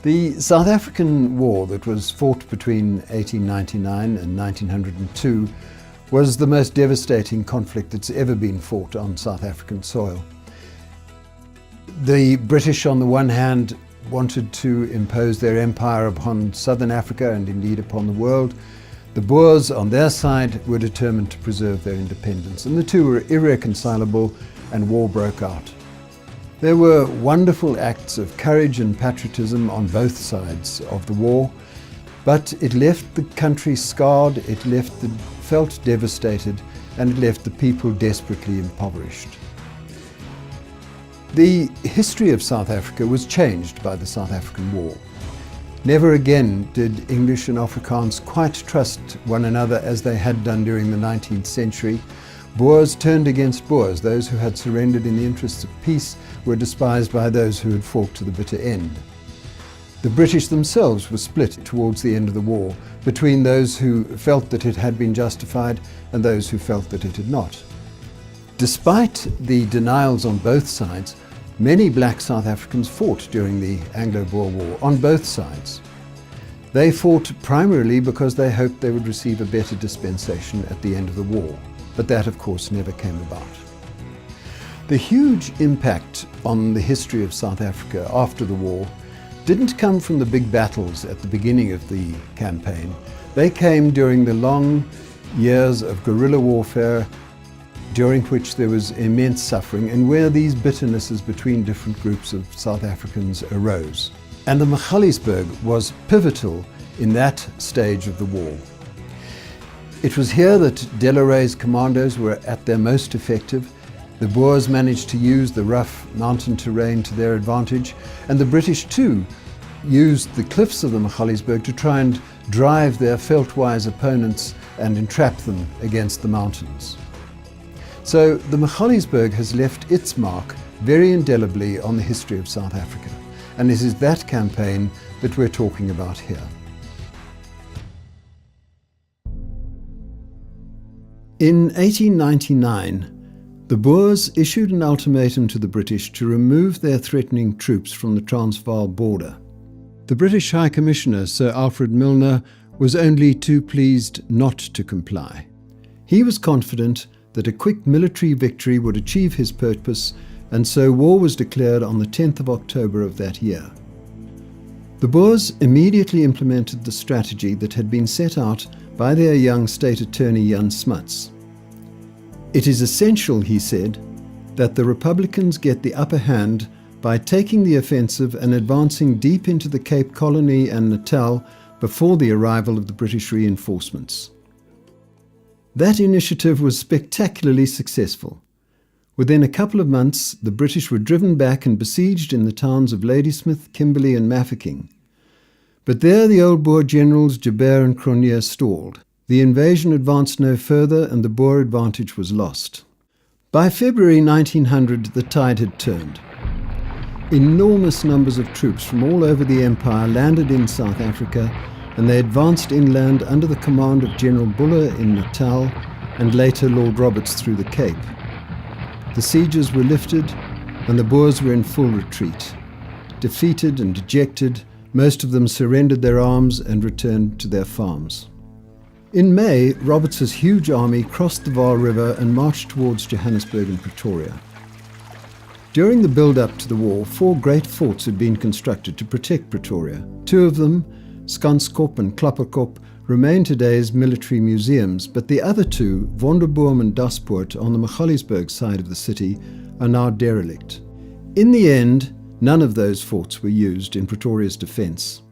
The South African War that was fought between 1899 and 1902 was the most devastating conflict that's ever been fought on South African soil. The British, on the one hand, wanted to impose their empire upon southern Africa and indeed upon the world. The Boers, on their side, were determined to preserve their independence, and the two were irreconcilable, and war broke out. There were wonderful acts of courage and patriotism on both sides of the war, but it left the country scarred, it left the felt devastated, and it left the people desperately impoverished. The history of South Africa was changed by the South African War. Never again did English and Afrikaans quite trust one another as they had done during the 19th century. Boers turned against Boers. Those who had surrendered in the interests of peace were despised by those who had fought to the bitter end. The British themselves were split towards the end of the war between those who felt that it had been justified and those who felt that it had not. Despite the denials on both sides, many black South Africans fought during the Anglo-Boer War, on both sides. They fought primarily because they hoped they would receive a better dispensation at the end of the war, but that of course never came about. The huge impact on the history of South Africa after the war didn't come from the big battles at the beginning of the campaign. They came during the long years of guerrilla warfare, during which there was immense suffering and where these bitternesses between different groups of South Africans arose. And the Magaliesberg was pivotal in that stage of the war. It was here that De la Rey's commandos were at their most effective. The Boers managed to use the rough mountain terrain to their advantage, and the British too used the cliffs of the Magaliesberg to try and drive their felt-wise opponents and entrap them against the mountains. So the Magaliesberg has left its mark very indelibly on the history of South Africa, and it is that campaign that we're talking about here. In 1899, the Boers issued an ultimatum to the British to remove their threatening troops from the Transvaal border. The British High Commissioner, Sir Alfred Milner, was only too pleased not to comply. He was confident that a quick military victory would achieve his purpose, and so war was declared on the 10th of October of that year. The Boers immediately implemented the strategy that had been set out by their young state attorney Jan Smuts. It is essential, he said, that the Republicans get the upper hand by taking the offensive and advancing deep into the Cape Colony and Natal before the arrival of the British reinforcements. That initiative was spectacularly successful. Within a couple of months, the British were driven back and besieged in the towns of Ladysmith, Kimberley and Mafeking. But there the old Boer generals Joubert and Cronje stalled. The invasion advanced no further and the Boer advantage was lost. By February 1900, the tide had turned. Enormous numbers of troops from all over the empire landed in South Africa, and they advanced inland under the command of General Buller in Natal and later Lord Roberts through the Cape. The sieges were lifted and the Boers were in full retreat. Defeated and dejected, most of them surrendered their arms and returned to their farms. In May, Roberts's huge army crossed the Vaal River and marched towards Johannesburg and Pretoria. During the build-up to the war, 4 great forts had been constructed to protect Pretoria. 2 of them, Skanskop and Klapperkop, remain today as military museums, but the other 2, Wonderboom and Daspoort, on the Magaliesberg side of the city, are now derelict. In the end, none of those forts were used in Pretoria's defence.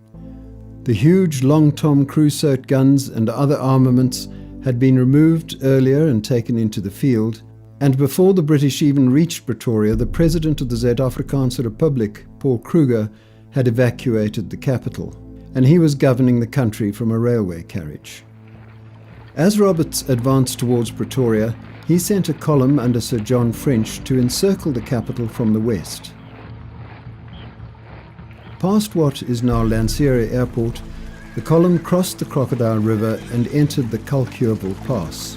The huge Long Tom Creusot guns and other armaments had been removed earlier and taken into the field, and before the British even reached Pretoria, the President of the Zuid-Afrikaanse Republic, Paul Kruger, had evacuated the capital, and he was governing the country from a railway carriage. As Roberts advanced towards Pretoria, he sent a column under Sir John French to encircle the capital from the west. Past what is now Lanseria Airport, the column crossed the Crocodile River and entered the Kalkjuvel Pass.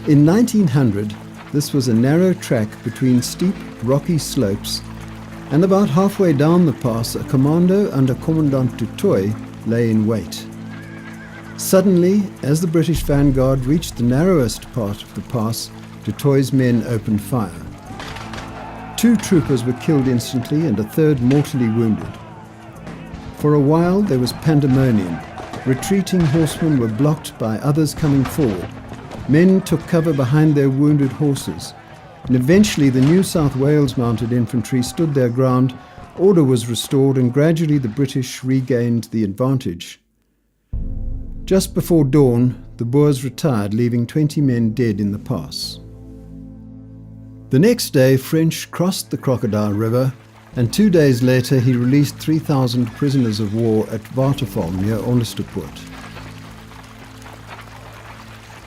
In 1900, this was a narrow track between steep, rocky slopes And about halfway down the pass, a commando under Commandant du Toit lay in wait. Suddenly, as the British vanguard reached the narrowest part of the pass, du Toit's men opened fire. 2 troopers were killed instantly and a third mortally wounded. For a while there was pandemonium. Retreating horsemen were blocked by others coming forward. Men took cover behind their wounded horses. And eventually the New South Wales mounted infantry stood their ground, order was restored, and gradually the British regained the advantage. Just before dawn, the Boers retired, leaving 20 men dead in the pass. The next day, French crossed the Crocodile River, and 2 days later he released 3,000 prisoners of war at Waterval near Onderstepoort.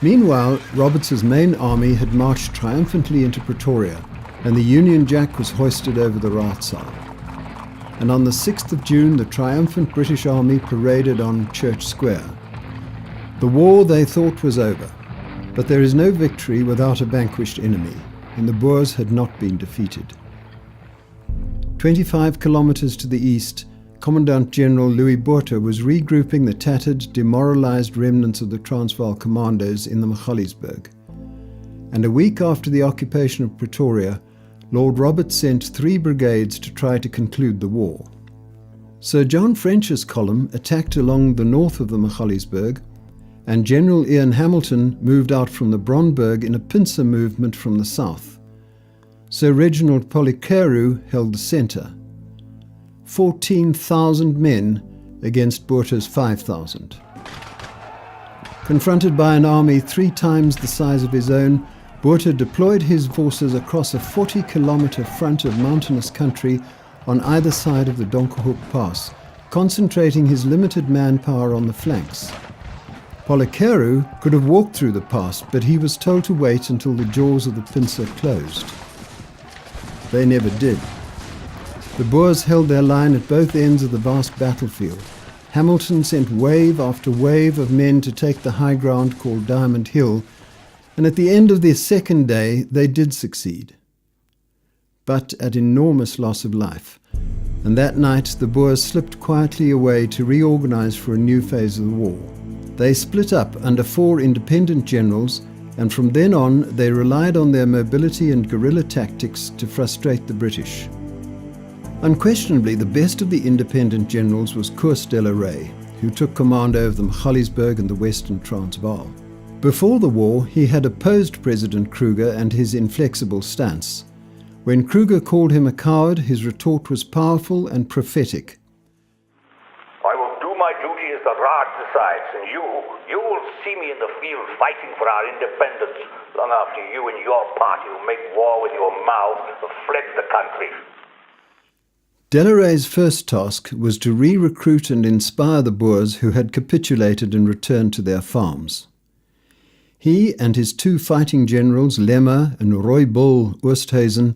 Meanwhile, Roberts's main army had marched triumphantly into Pretoria, and the Union Jack was hoisted over the Raadsaal. And on the 6th of June, the triumphant British army paraded on Church Square. The war, they thought, was over, but there is no victory without a vanquished enemy, and the Boers had not been defeated. 25 kilometers to the east, Commandant General Louis Botha was regrouping the tattered, demoralized remnants of the Transvaal commandos in the Magaliesberg. And a week after the occupation of Pretoria, Lord Roberts sent 3 brigades to try to conclude the war. Sir John French's column attacked along the north of the Magaliesberg, and General Ian Hamilton moved out from the Bronberg in a pincer movement from the south. Sir Reginald Polikaru held the centre. 14,000 men against Botha's 5,000. Confronted by an army 3 times the size of his own, Botha deployed his forces across a 40-kilometre front of mountainous country on either side of the Donkerhoek Pass, concentrating his limited manpower on the flanks. Polikaru could have walked through the pass, but he was told to wait until the jaws of the pincer closed. They never did. The Boers held their line at both ends of the vast battlefield. Hamilton sent wave after wave of men to take the high ground called Diamond Hill, and at the end of their second day they did succeed, but at enormous loss of life. And that night the Boers slipped quietly away to reorganize for a new phase of the war. They split up under 4 independent generals, and from then on they relied on their mobility and guerrilla tactics to frustrate the British. Unquestionably, the best of the independent generals was Koos de la Rey, who took command over the Magaliesberg and the Western Transvaal. Before the war, he had opposed President Kruger and his inflexible stance. When Kruger called him a coward, his retort was powerful and prophetic. I will do my duty as the Raad decides, and you will see me in the field fighting for our independence long after you and your party who make war with your mouth have fled the country. De la Rey's first task was to re-recruit and inspire the Boers who had capitulated and returned to their farms. He and his 2 fighting generals, Lemmer and Rooibull Oosthuizen,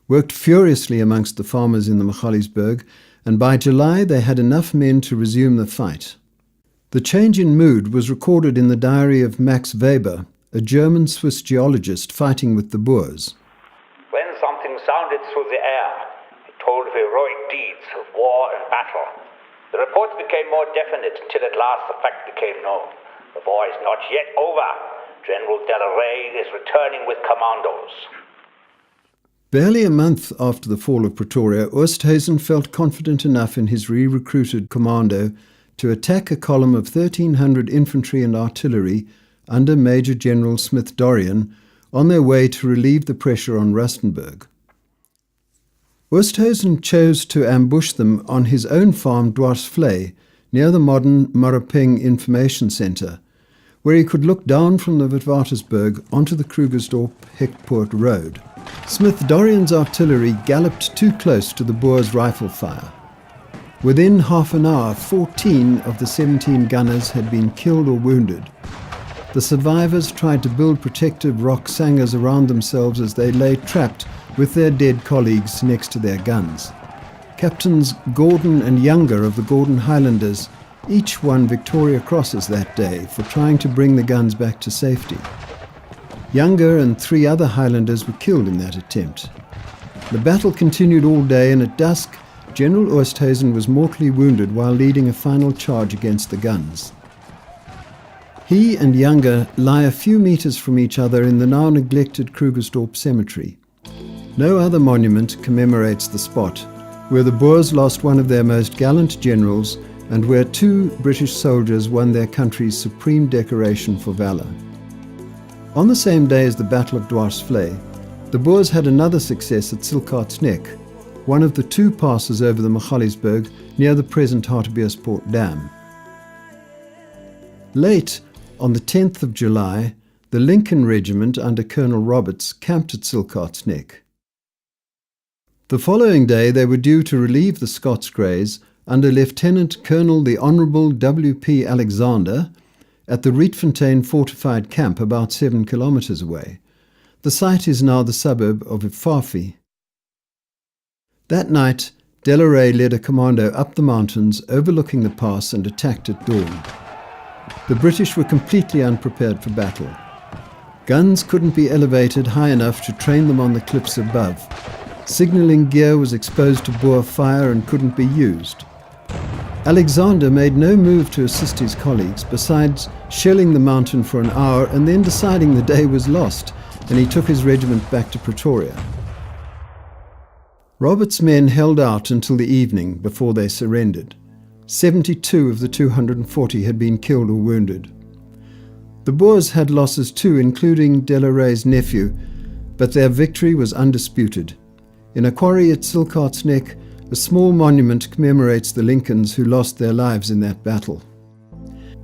worked furiously amongst the farmers in the Magaliesberg, and by July they had enough men to resume the fight. The change in mood was recorded in the diary of Max Weber, a German-Swiss geologist fighting with the Boers. When something sounded through the air, it told of heroic deeds of war and battle. The reports became more definite until at last the fact became known. The war is not yet over. General de la Rey is returning with commandos. Barely a month after the fall of Pretoria, Oosthuizen felt confident enough in his re-recruited commando to attack a column of 1,300 infantry and artillery under Major General Smith-Dorrien on their way to relieve the pressure on Rustenburg. Oosthuizen chose to ambush them on his own farm Dwarsvlei, near the modern Maropeng Information Centre, where he could look down from the Witwatersburg onto the Krugersdorp-Hekpoort Road. Smith-Dorrien's artillery galloped too close to the Boers' rifle fire. Within half an hour, 14 of the 17 gunners had been killed or wounded. The survivors tried to build protective rock sangers around themselves as they lay trapped with their dead colleagues next to their guns. Captains Gordon and Younger of the Gordon Highlanders each won Victoria Crosses that day for trying to bring the guns back to safety. Younger and 3 other Highlanders were killed in that attempt. The battle continued all day, and at dusk, General Oosthuizen was mortally wounded while leading a final charge against the guns. He and Younger lie a few meters from each other in the now neglected Krugersdorp Cemetery. No other monument commemorates the spot, where the Boers lost one of their most gallant generals and where 2 British soldiers won their country's supreme decoration for valour. On the same day as the Battle of Dwarsvlei, the Boers had another success at Silkaart's Neck, one of the 2 passes over the Magaliesberg near the present Hartbeespoort Dam. Late on the 10th of July, the Lincoln Regiment under Colonel Roberts camped at Silkaart's Neck. The following day they were due to relieve the Scots Greys under Lieutenant Colonel the Honourable W.P. Alexander at the Rietfontein fortified camp about 7 kilometres away. The site is now the suburb of Ifafi. That night, Delaray led a commando up the mountains overlooking the pass and attacked at dawn. The British were completely unprepared for battle. Guns couldn't be elevated high enough to train them on the cliffs above. Signalling gear was exposed to Boer fire and couldn't be used. Alexander made no move to assist his colleagues, besides shelling the mountain for an hour and then deciding the day was lost, and he took his regiment back to Pretoria. Roberts' men held out until the evening before they surrendered. 72 of the 240 had been killed or wounded. The Boers had losses too, including Delaray's nephew, but their victory was undisputed. In a quarry at Silkaart's Neck, a small monument commemorates the Lincolns who lost their lives in that battle.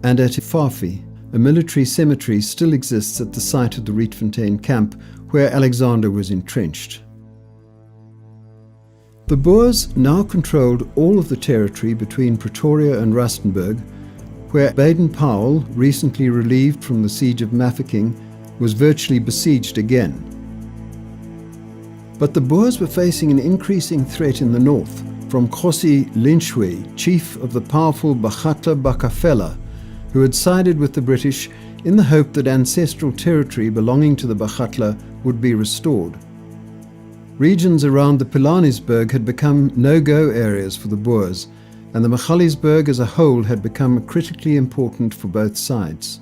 And at Ifafi, a military cemetery still exists at the site of the Rietfontein camp, where Alexander was entrenched. The Boers now controlled all of the territory between Pretoria and Rustenburg, where Baden-Powell, recently relieved from the siege of Mafeking, was virtually besieged again. But the Boers were facing an increasing threat in the north from Kgosi Linchwe, chief of the powerful Bakgatla Bakafela, who had sided with the British in the hope that ancestral territory belonging to the Bakgatla would be restored. Regions around the Pilanesberg had become no-go areas for the Boers, and the Magaliesberg as a whole had become critically important for both sides.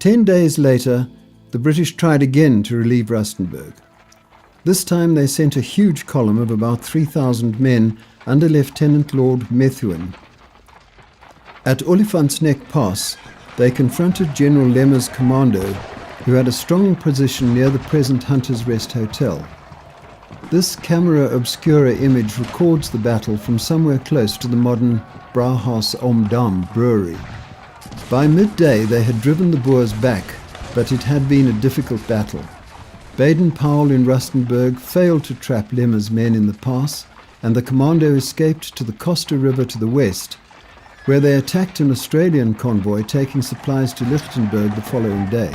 10 days later, the British tried again to relieve Rustenburg. This time they sent a huge column of about 3,000 men under Lieutenant Lord Methuen. At Olifantsnek Pass, they confronted General Lemmer's commando, who had a strong position near the present Hunter's Rest Hotel. This camera obscura image records the battle from somewhere close to the modern Brauhaus om Dam brewery. By midday they had driven the Boers back, but it had been a difficult battle. Baden-Powell in Rustenburg failed to trap Lemmer's men in the pass, and the commando escaped to the Costa River to the west, where they attacked an Australian convoy taking supplies to Lichtenberg the following day.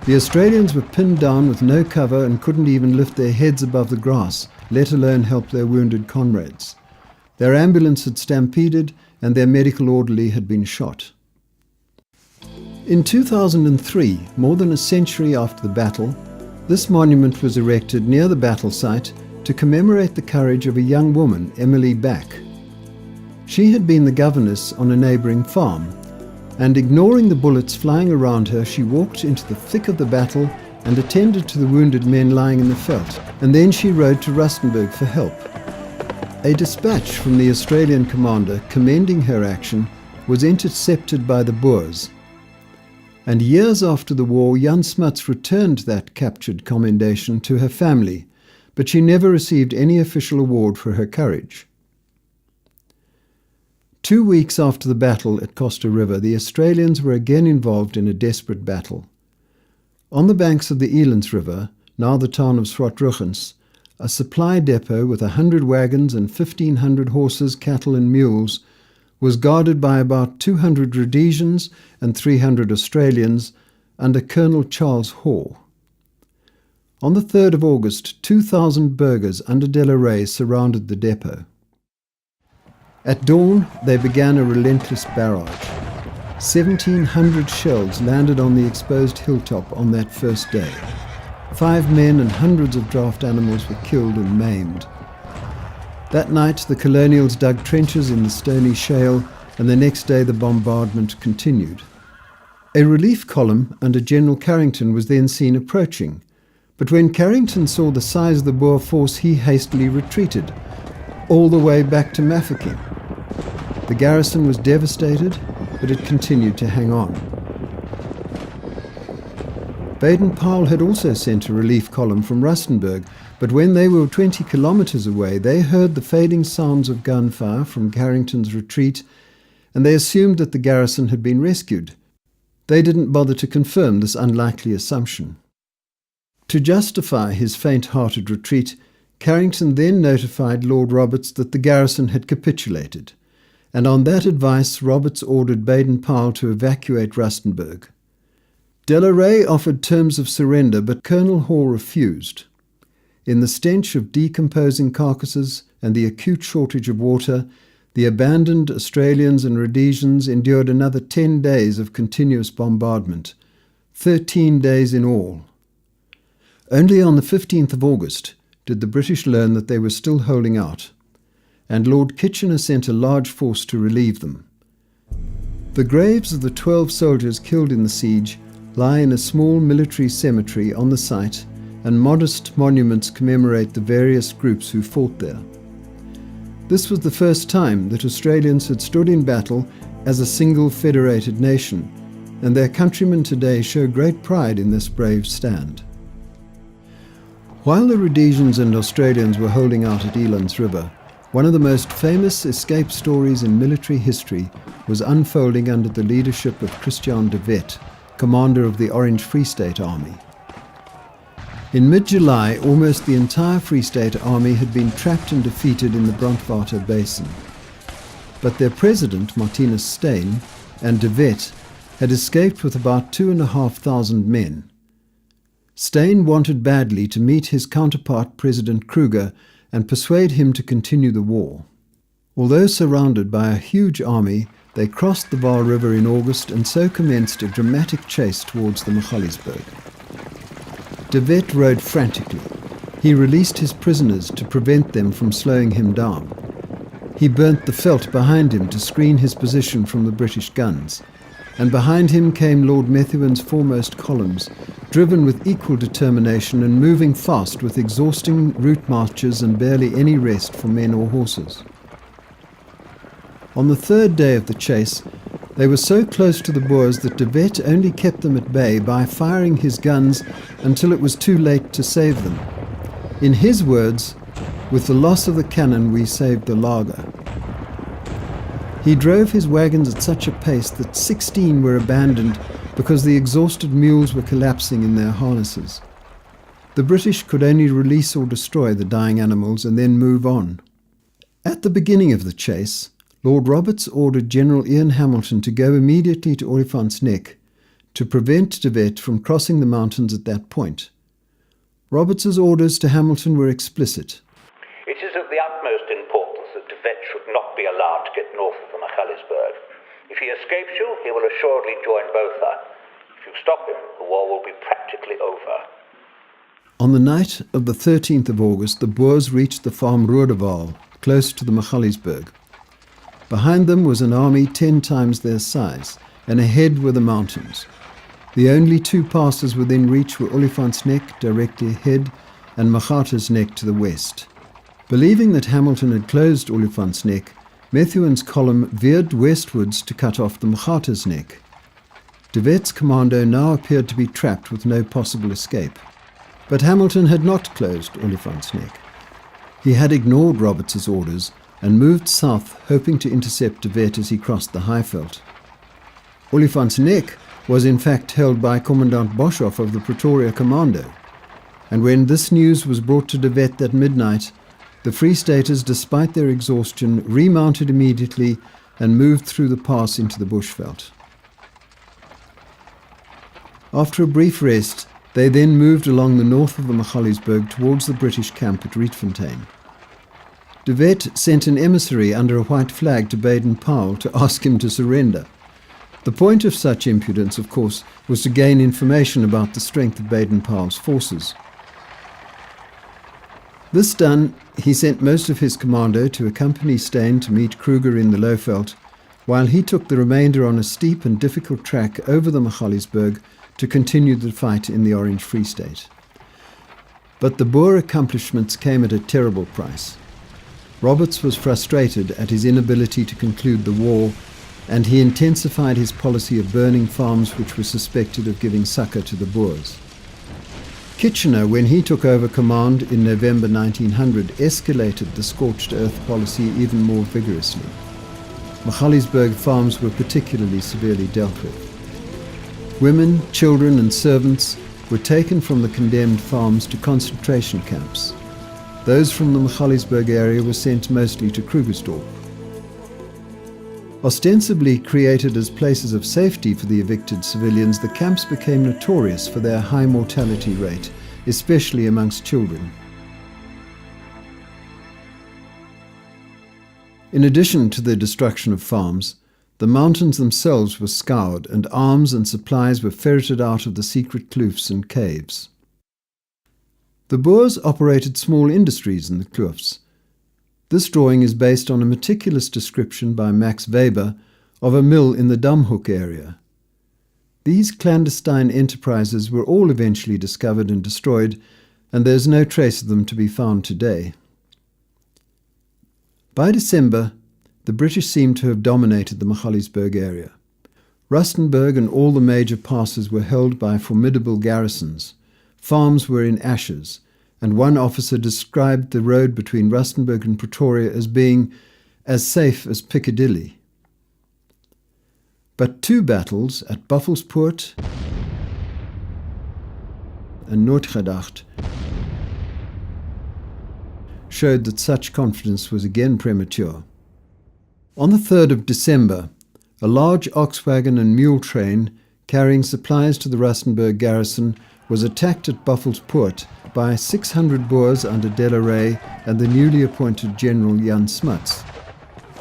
The Australians were pinned down with no cover and couldn't even lift their heads above the grass, let alone help their wounded comrades. Their ambulance had stampeded and their medical orderly had been shot. In 2003, more than a century after the battle, this monument was erected near the battle site to commemorate the courage of a young woman, Emily Back. She had been the governess on a neighbouring farm, and ignoring the bullets flying around her, she walked into the thick of the battle and attended to the wounded men lying in the veldt, and then she rode to Rustenburg for help. A dispatch from the Australian commander commending her action was intercepted by the Boers, and years after the war, Jan Smuts returned that captured commendation to her family, but she never received any official award for her courage. 2 weeks after the battle at Costa River, the Australians were again involved in a desperate battle. On the banks of the Elands River, now the town of Swartruggens, a supply depot with 100 wagons and 1,500 horses, cattle and mules was guarded by about 200 Rhodesians and 300 Australians under Colonel Charles Hoare. On the 3rd of August, 2,000 burghers under Delaray surrounded the depot. At dawn, they began a relentless barrage. 1,700 shells landed on the exposed hilltop on that first day. 5 men and hundreds of draft animals were killed and maimed. That night, the colonials dug trenches in the stony shale, and the next day the bombardment continued. A relief column under General Carrington was then seen approaching, but when Carrington saw the size of the Boer force, he hastily retreated, all the way back to Mafeking. The garrison was devastated, but it continued to hang on. Baden-Powell had also sent a relief column from Rustenburg, but when they were 20 kilometers away, they heard the fading sounds of gunfire from Carrington's retreat, and they assumed that the garrison had been rescued. They didn't bother to confirm this unlikely assumption. To justify his faint-hearted retreat, Carrington then notified Lord Roberts that the garrison had capitulated, and on that advice Roberts ordered Baden-Powell to evacuate Rustenburg. De la Rey offered terms of surrender, but Colonel Hall refused. In the stench of decomposing carcasses and the acute shortage of water, the abandoned Australians and Rhodesians endured another 10 days of continuous bombardment, 13 days in all. Only on the 15th of August did the British learn that they were still holding out, and Lord Kitchener sent a large force to relieve them. The graves of the 12 soldiers killed in the siege lie in a small military cemetery on the site, and modest monuments commemorate the various groups who fought there. This was the first time that Australians had stood in battle as a single federated nation, and their countrymen today show great pride in this brave stand. While the Rhodesians and Australians were holding out at Elands River, one of the most famous escape stories in military history was unfolding under the leadership of Christian de Wet, commander of the Orange Free State Army. In mid-July, almost the entire Free State Army had been trapped and defeated in the Brandwater Basin. But their president, Martinus Steyn, and de Wet had escaped with about 2,500 men. Steyn wanted badly to meet his counterpart, President Kruger, and persuade him to continue the war. Although surrounded by a huge army, they crossed the Vaal River in August and so commenced a dramatic chase towards the Magaliesberg. De Wet rode frantically. He released his prisoners to prevent them from slowing him down. He burnt the veldt behind him to screen his position from the British guns, and behind him came Lord Methuen foremost columns, driven with equal determination and moving fast with exhausting route marches and barely any rest for men or horses. On the third day of the chase, they were so close to the Boers that de Wet only kept them at bay by firing his guns until it was too late to save them. In his words, "With the loss of the cannon we saved the lager." He drove his wagons at such a pace that 16 were abandoned because the exhausted mules were collapsing in their harnesses. The British could only release or destroy the dying animals and then move on. At the beginning of the chase, Lord Roberts ordered General Ian Hamilton to go immediately to Olifant's Neck to prevent de Wet from crossing the mountains at that point. Roberts's orders to Hamilton were explicit. It is of the utmost importance that de Wet should not be allowed to get north of the Magaliesberg. If he escapes you, he will assuredly join Botha. If you stop him, the war will be practically over. On the night of the 13th of August, the Boers reached the farm Roodewaal, close to the Magaliesberg. Behind them was an army 10 times their size, and ahead were the mountains. The only 2 passes within reach were Olifant's Neck directly ahead and Magata's Neck to the west. Believing that Hamilton had closed Olifant's Neck, Methuen's column veered westwards to cut off the Magata's Neck. De Wet's commando now appeared to be trapped with no possible escape. But Hamilton had not closed Olifant's Neck. He had ignored Roberts's orders and moved south, hoping to intercept de Wet as he crossed the Highveld. Olifant's Neck was in fact held by Commandant Boshoff of the Pretoria Commando, and when this news was brought to de Wet at midnight, the Free Staters, despite their exhaustion, remounted immediately and moved through the pass into the bushveld. After a brief rest, they then moved along the north of the Magaliesberg towards the British camp at Rietfontein. De Wet sent an emissary under a white flag to Baden-Powell to ask him to surrender, The point of such impudence, of course, was to gain information about the strength of Baden-Powell's forces. This done, he sent most of his commando to accompany Steyn to meet Kruger in the Lowveld, while he took the remainder on a steep and difficult track over the Magaliesberg to continue the fight in the Orange Free State. But the Boer accomplishments came at a terrible price. Roberts was frustrated at his inability to conclude the war, and he intensified his policy of burning farms which were suspected of giving succour to the Boers. Kitchener, when he took over command in November 1900, escalated the scorched earth policy even more vigorously. Magaliesberg farms were particularly severely dealt with. Women, children and servants were taken from the condemned farms to concentration camps. Those from the Magaliesberg area were sent mostly to Krugersdorp. Ostensibly created as places of safety for the evicted civilians, the camps became notorious for their high mortality rate, especially amongst children. In addition to the destruction of farms, the mountains themselves were scoured and arms and supplies were ferreted out of the secret kloofs and caves. The Boers operated small industries in the kloofs. This drawing is based on a meticulous description by Max Weber of a mill in the Damhoek area. These clandestine enterprises were all eventually discovered and destroyed, and there is no trace of them to be found today. By December, the British seemed to have dominated the Magaliesberg area. Rustenburg and all the major passes were held by formidable garrisons. Farms were in ashes, and one officer described the road between Rustenburg and Pretoria as being as safe as Piccadilly. But two battles at Buffelspoort and Nooitgedacht showed that such confidence was again premature. On the 3rd of December, a large ox wagon and mule train carrying supplies to the Rustenburg garrison was attacked at Buffelspoort by 600 Boers under De la Rey and the newly appointed General Jan Smuts.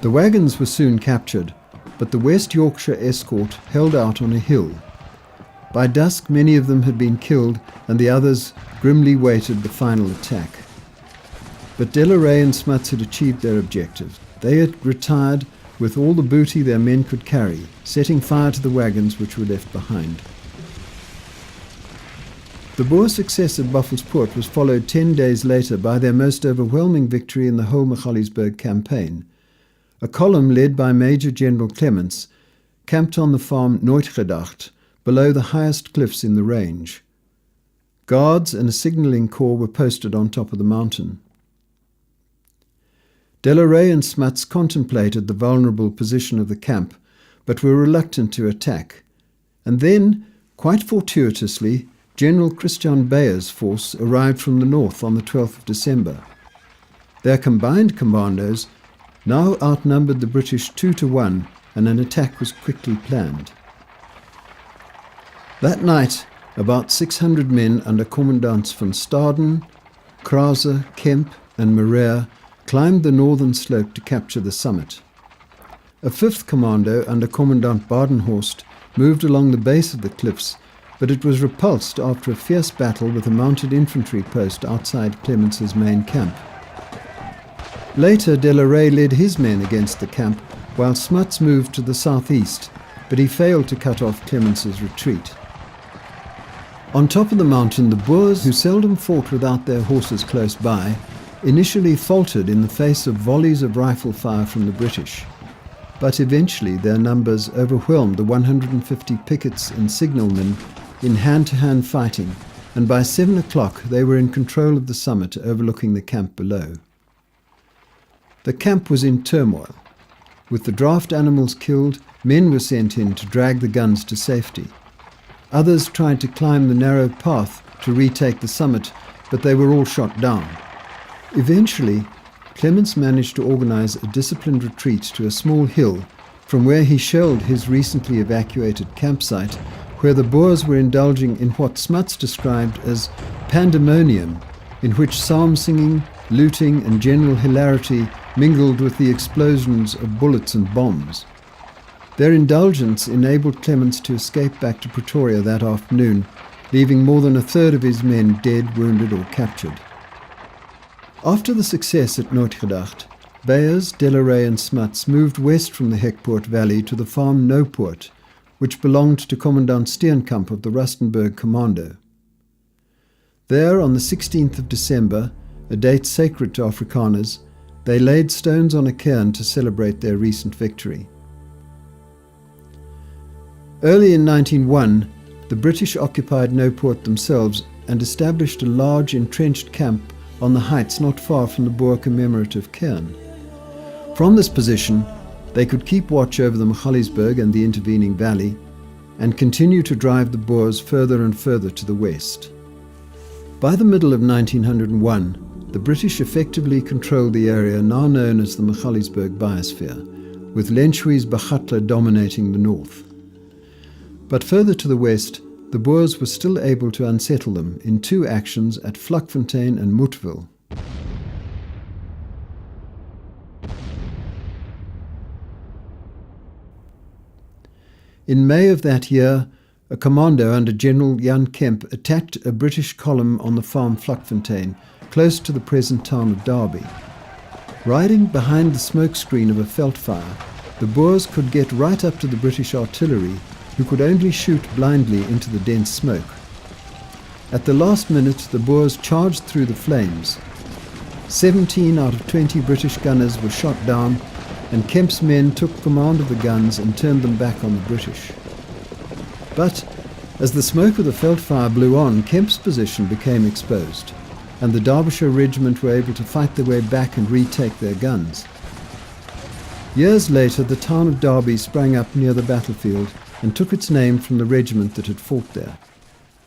The wagons were soon captured, but the West Yorkshire escort held out on a hill. By dusk, many of them had been killed, and the others grimly waited the final attack. But De la Rey and Smuts had achieved their objective. They had retired with all the booty their men could carry, setting fire to the wagons which were left behind. The Boer success at Buffelspoort was followed 10 days later by their most overwhelming victory in the whole Magaliesberg campaign. A column led by Major General Clements camped on the farm Nooitgedacht, below the highest cliffs in the range. Guards and a signalling corps were posted on top of the mountain. De la Rey and Smuts contemplated the vulnerable position of the camp, but were reluctant to attack. And then, quite fortuitously, General Christian Beyer's force arrived from the north on the 12th of December. Their combined commandos now outnumbered the British 2-1, and an attack was quickly planned. That night, about 600 men under Commandants van Staden, Krause, Kemp and Marais climbed the northern slope to capture the summit. A 5th commando under Commandant Badenhorst moved along the base of the cliffs, but it was repulsed after a fierce battle with a mounted infantry post outside Clemens's main camp. Later, De la Rey led his men against the camp, while Smuts moved to the southeast, but he failed to cut off Clemens's retreat. On top of the mountain, the Boers, who seldom fought without their horses close by, initially faltered in the face of volleys of rifle fire from the British. But eventually their numbers overwhelmed the 150 pickets and signalmen in hand-to-hand fighting, and by 7 o'clock they were in control of the summit overlooking the camp below. The camp was in turmoil. With the draft animals killed, men were sent in to drag the guns to safety. Others tried to climb the narrow path to retake the summit, but they were all shot down. Eventually, Clements managed to organize a disciplined retreat to a small hill, from where he shelled his recently evacuated campsite, where the Boers were indulging in what Smuts described as pandemonium, in which psalm singing, looting and general hilarity mingled with the explosions of bullets and bombs. Their indulgence enabled Clements to escape back to Pretoria that afternoon, leaving more than a third of his men dead, wounded or captured. After the success at Nooitgedacht, Beyers, Delaray and Smuts moved west from the Hekpoort Valley to the farm Noupoort, which belonged to Commandant Steenkamp of the Rustenburg Commando. There, on the 16th of December, a date sacred to Afrikaners, they laid stones on a cairn to celebrate their recent victory. Early in 1901, the British occupied Noupoort themselves and established a large entrenched camp on the heights not far from the Boer commemorative cairn. From this position, they could keep watch over the Magaliesberg and the intervening valley and continue to drive the Boers further and further to the west. By the middle of 1901, the British effectively controlled the area now known as the Magaliesberg Biosphere, with Lenschwitz-Bagatla dominating the north. But further to the west, the Boers were still able to unsettle them in two actions at Vlakfontein and Moetville. In May of that year, a commando under General Jan Kemp attacked a British column on the farm Vlakfontein, close to the present town of Derby. Riding behind the smokescreen of a veldfire, the Boers could get right up to the British artillery, who could only shoot blindly into the dense smoke. At the last minute, the Boers charged through the flames. 17 out of 20 British gunners were shot down, and Kemp's men took command of the guns and turned them back on the British. But as the smoke of the veldfire blew on, Kemp's position became exposed, and the Derbyshire Regiment were able to fight their way back and retake their guns. Years later, the town of Derby sprang up near the battlefield and took its name from the regiment that had fought there.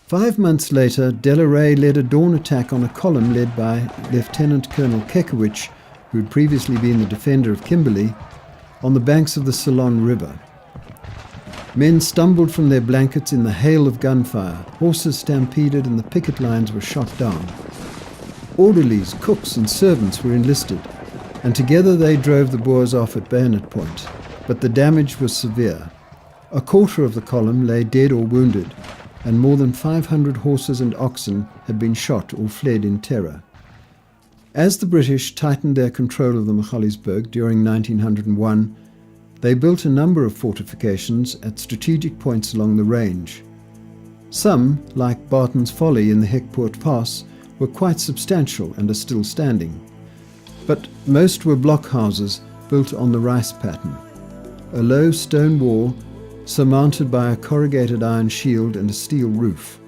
5 months later, Delaray led a dawn attack on a column led by Lieutenant Colonel Kekewich, who had previously been the defender of Kimberley, on the banks of the Ceylon River. Men stumbled from their blankets in the hail of gunfire, horses stampeded and the picket lines were shot down. Orderlies, cooks and servants were enlisted, and together they drove the Boers off at bayonet point, but the damage was severe. A quarter of the column lay dead or wounded, and more than 500 horses and oxen had been shot or fled in terror. As the British tightened their control of the Magaliesberg during 1901, they built a number of fortifications at strategic points along the range. Some, like Barton's Folly in the Hekpoort Pass, were quite substantial and are still standing. But most were blockhouses built on the rice pattern, a low stone wall surmounted by a corrugated iron shield and a steel roof.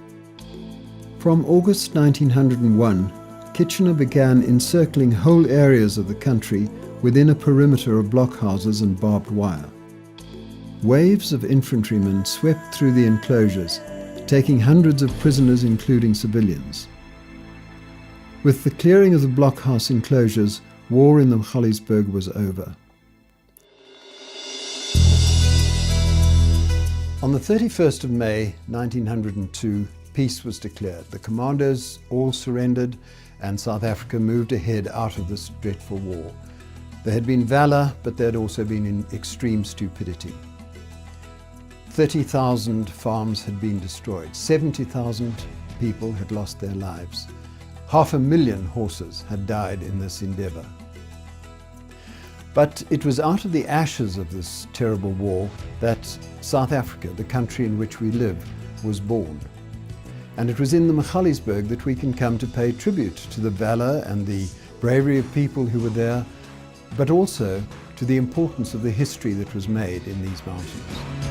From August 1901, Kitchener began encircling whole areas of the country within a perimeter of blockhouses and barbed wire. Waves of infantrymen swept through the enclosures, taking hundreds of prisoners, including civilians. With the clearing of the blockhouse enclosures, war in the Magaliesberg was over. On the 31st of May 1902, peace was declared. The commandos all surrendered and South Africa moved ahead out of this dreadful war. There had been valour, but there had also been extreme stupidity. 30,000 farms had been destroyed. 70,000 people had lost their lives. 500,000 horses had died in this endeavour. But it was out of the ashes of this terrible war that South Africa, the country in which we live, was born. And it was in the Magaliesberg that we can come to pay tribute to the valour and the bravery of people who were there, but also to the importance of the history that was made in these mountains.